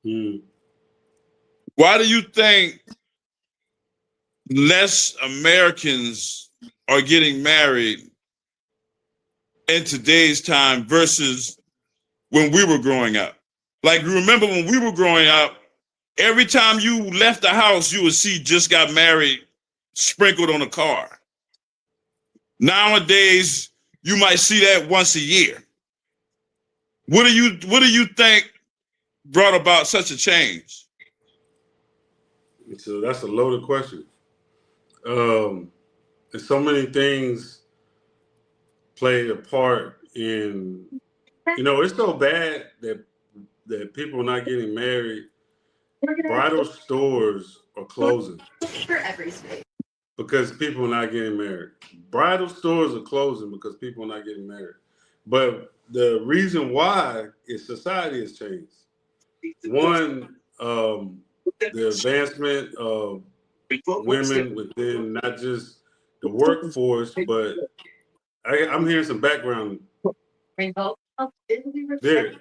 Hmm. Why do you think less Americans are getting married in today's time versus when we were growing up? Like, you remember when we were growing up, every time you left the house, you would see just got married sprinkled on a car. Nowadays, you might see that once a year. What do you think brought about such a change? So that's a loaded question. Um, and so many things played a part in. It's so bad that people are not getting married. Bridal stores are closing because people are not getting married. Bridal stores are closing because people are not getting married. But the reason why is society has changed. One, the advancement of women within not just the workforce, but I'm hearing some background there.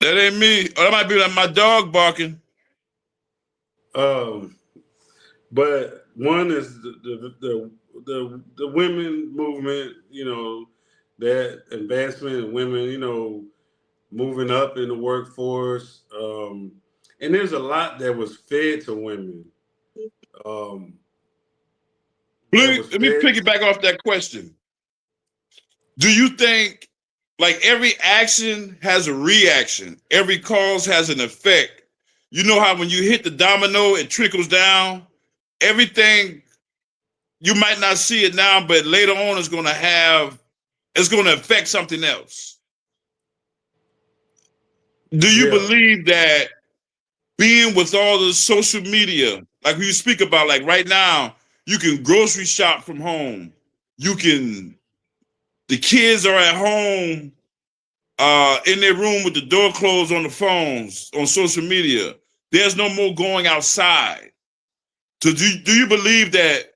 That ain't me. Or that might be like my dog barking. Um, but one is the women movement. That advancement in women. Moving up in the workforce. And there's a lot that was fed to women. Um, that was Let me fed. piggyback off that question. Do you think like every action has a reaction? Every cause has an effect. You know how when you hit the domino, it trickles down? Everything, you might not see it now, but later on it's gonna affect something else. Do you Yeah. believe that being with all the social media, like we speak about, like right now, you can grocery shop from home. You can, the kids are at home in their room with the door closed on the phones, on social media. There's no more going outside. So do you believe that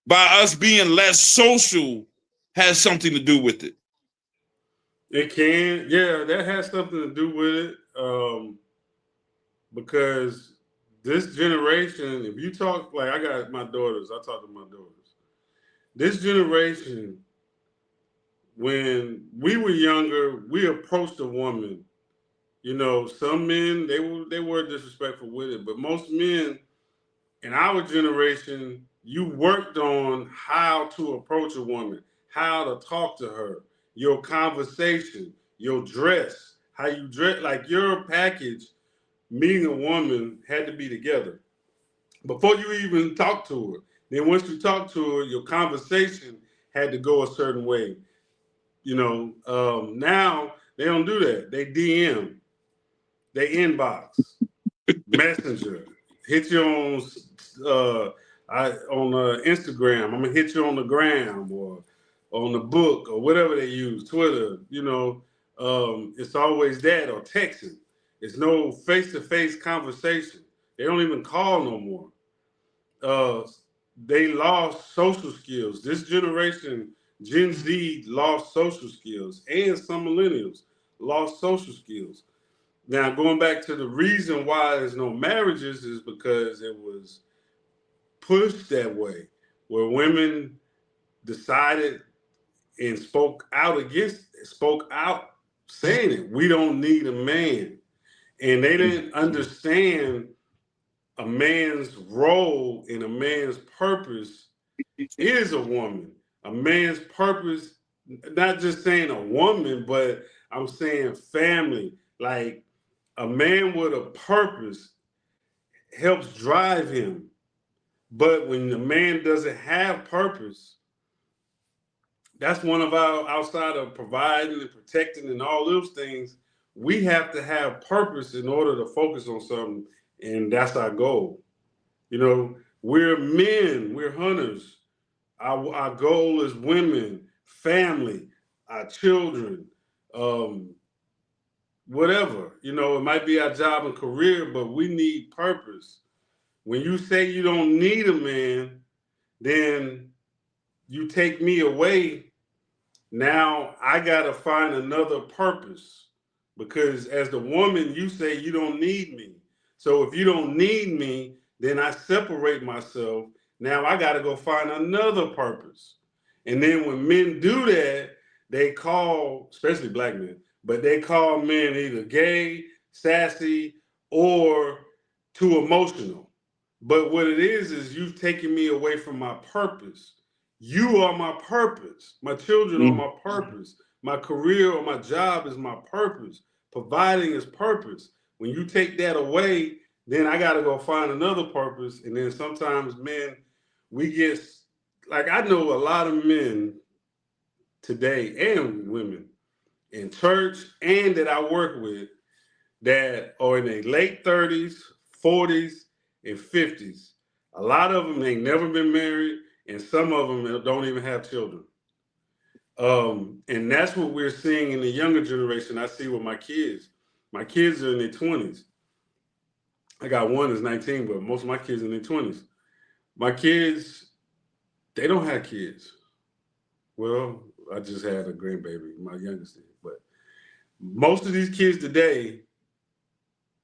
by us being less social has something to do with it? It can, yeah, that has something to do with it. Because this generation, if you talk, like I got my daughters, I talk to my daughters. This generation, when we were younger, we approached a woman. Some men they were disrespectful with it, but most men in our generation, you worked on how to approach a woman, how to talk to her, your conversation, your dress, how you dress, like your package. Meeting a woman had to be together before you even talk to her. Then once you talk to her, your conversation had to go a certain way. Now they don't do that. They DM, they inbox, messenger, hit you uh, on Instagram. I'm gonna hit you on the gram or on the book or whatever they use, Twitter. It's always that or texting. It's no face-to-face conversation. They don't even call no more. uh, they lost social skills. This generation, Gen Z, lost social skills, and some millennials lost social skills. Now, going back to the reason why there's no marriages is because it was pushed that way, where women decided and spoke out, saying it. We don't need a man, and they didn't understand a man's role and a man's purpose is a woman. A man's purpose, not just saying a woman, but I'm saying family. Like a man with a purpose helps drive him. But when the man doesn't have purpose, that's one of our outside of providing and protecting and all those things. We have to have purpose in order to focus on something, and that's our goal. We're men, we're hunters. Our goal is women, family, our children, um, whatever. It might be our job and career, but we need purpose. When you say you don't need a man, then you take me away Now I gotta find another purpose because as the woman, you say you don't need me. So if you don't need me, then I separate myself. Now I gotta go find another purpose. And then when men do that, they call, especially black men, but they call men either gay, sassy, or too emotional. But what it is you've taken me away from my purpose. You are my purpose. My children are my purpose. My career or my job is my purpose. Providing is purpose. When you take that away, then I got to go find another purpose. And then sometimes men, we get like, I know a lot of men today and women in church and that I work with that are in their late 30s, 40s, and 50s. A lot of them ain't never been married, and some of them don't even have children. And that's what we're seeing in the younger generation. I see with my kids. My kids are in their 20s. I got one that's 19, but most of my kids are in their 20s. My kids, they don't have kids. Well, I just had a grandbaby, my youngest did. But most of these kids today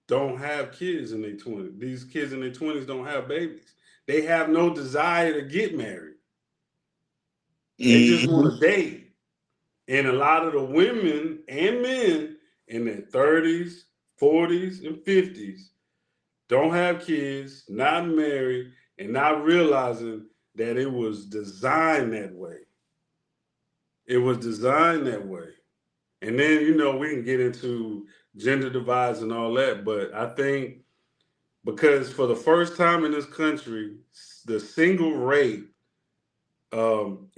don't have kids in their 20s. These kids in their 20s don't have babies. They have no desire to get married. They just want to date. And a lot of the women and men in their 30s, 40s, and 50s don't have kids, not married, and not realizing that it was designed that way. It was designed that way. And then, we can get into gender divides and all that, but I think because for the first time in this country, the single rate, and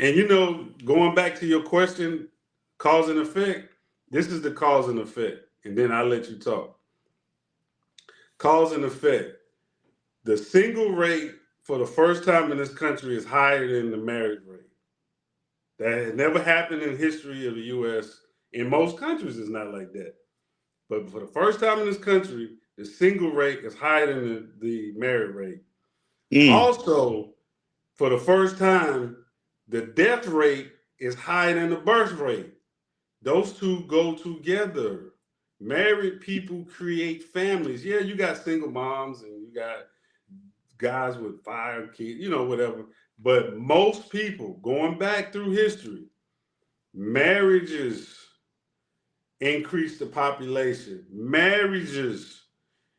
going back to your question, cause and effect, this is the cause and effect, and then I'll let you talk. Cause and effect. The single rate for the first time in this country is higher than the marriage rate. That has never happened in history of the U.S. In most countries, it's not like that. But for the first time in this country, the single rate is higher than the married rate. Also, for the first time, the death rate is higher than the birth rate. Those two go together. Married people create families. Yeah, you got single moms and you got guys with 5 kids, whatever. But most people, going back through history, marriages increase the population. Marriages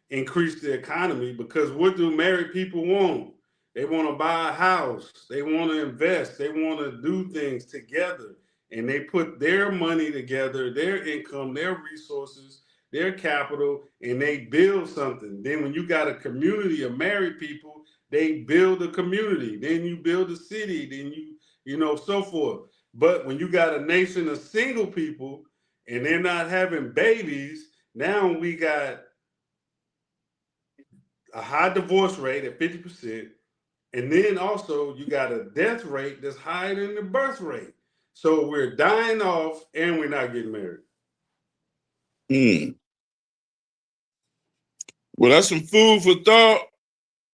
increase the economy because what do married people want? They want to buy a house. They want to invest. They want to do things together. And they put their money together, their income, their resources, their capital, and they build something. Then when you got a community of married people, they build a community. Then you build a city. Then so forth. But when you got a nation of single people and they're not having babies, now we got a high divorce rate at 50%. And then also you got a death rate that's higher than the birth rate. So we're dying off and we're not getting married. Well, that's some food for thought.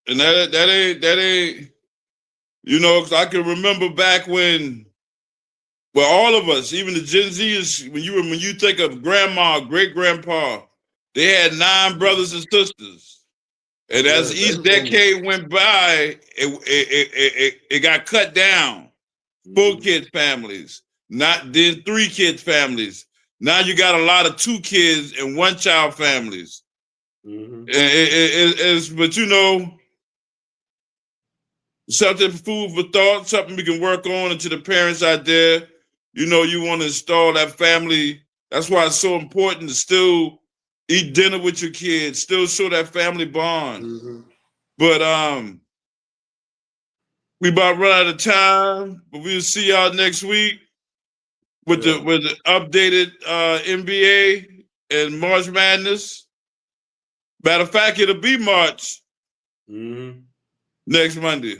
And that ain't, because I can remember back when, well, all of us, even the Gen Zers, when you think of grandma, great grandpa, they had 9 brothers and sisters. And as each decade went by, it got cut down. 4 kid families, not then 3 kid families. Now you got a lot of 2 kids and 1 child families. But something food for thought, something we can work on. And to the parents out there, you want to install that family. That's why it's so important to still eat dinner with your kids, still show that family bond. But we about run out of time, but we'll see y'all next week with the updated NBA and March Madness. Matter of fact, it'll be March next Monday.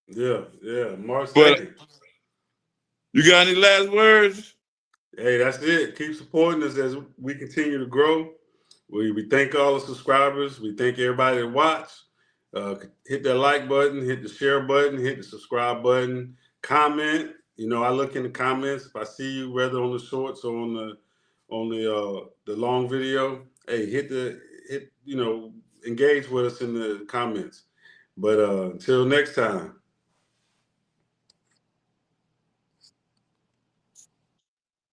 Yeah, March 2nd. You got any last words? Hey, that's it. Keep supporting us as we continue to grow. We thank all the subscribers. We thank everybody that watched. Hit that like button, hit the share button, hit the subscribe button, comment, You know, I look in the comments. If I see you, whether on the shorts or on the long video, hey, hit, you know, engage with us in the comments. But until next time.